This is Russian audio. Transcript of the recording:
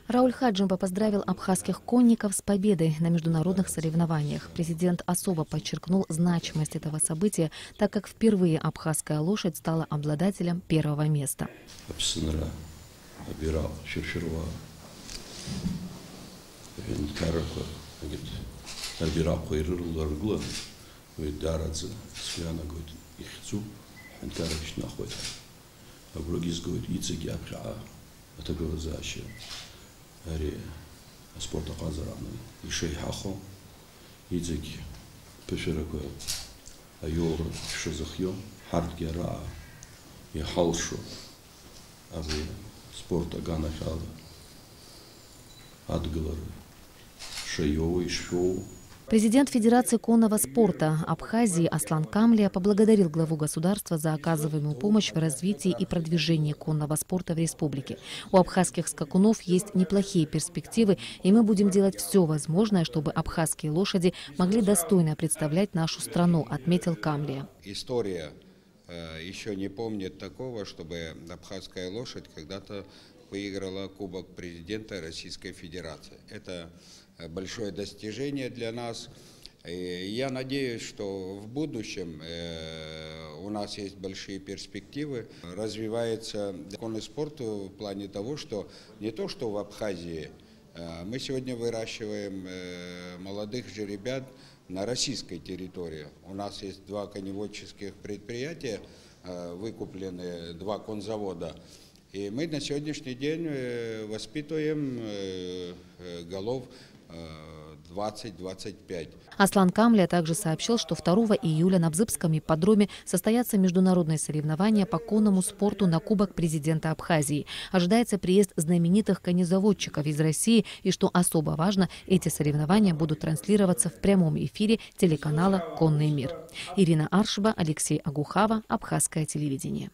Рауль Хаджимба поздравил абхазских конников с победой на международных соревнованиях. Президент особо подчеркнул значимость этого события, так как впервые абхазская лошадь стала обладателем первого места. спорта казараны ишей хахо идзик пешерако айор шизахьё хартгера и халшу ави спорта ганахал адглар шеё и шоу. Президент Федерации конного спорта Абхазии Аслан Камлия поблагодарил главу государства за оказываемую помощь в развитии и продвижении конного спорта в республике. У абхазских скакунов есть неплохие перспективы, и мы будем делать все возможное, чтобы абхазские лошади могли достойно представлять нашу страну, отметил Камлия. История еще не помнит такого, чтобы абхазская лошадь когда-то выиграла Кубок президента Российской Федерации. Это большое достижение для нас. И я надеюсь, что в будущем у нас есть большие перспективы. Развивается конный спорт в плане того, что не то, что в Абхазии. Мы сегодня выращиваем молодых жеребят на российской территории. У нас есть 2 коневодческих предприятия, выкуплены 2 конзавода. И мы на сегодняшний день воспитываем голов 20-25. Аслан Камлия также сообщил, что 2 июля на Бзыбском ипподроме состоятся международные соревнования по конному спорту на Кубок президента Абхазии. Ожидается приезд знаменитых конезаводчиков из России, и, что особо важно, эти соревнования будут транслироваться в прямом эфире телеканала «Конный мир». Ирина Аршба, Алексей Агухава, Абхазское телевидение.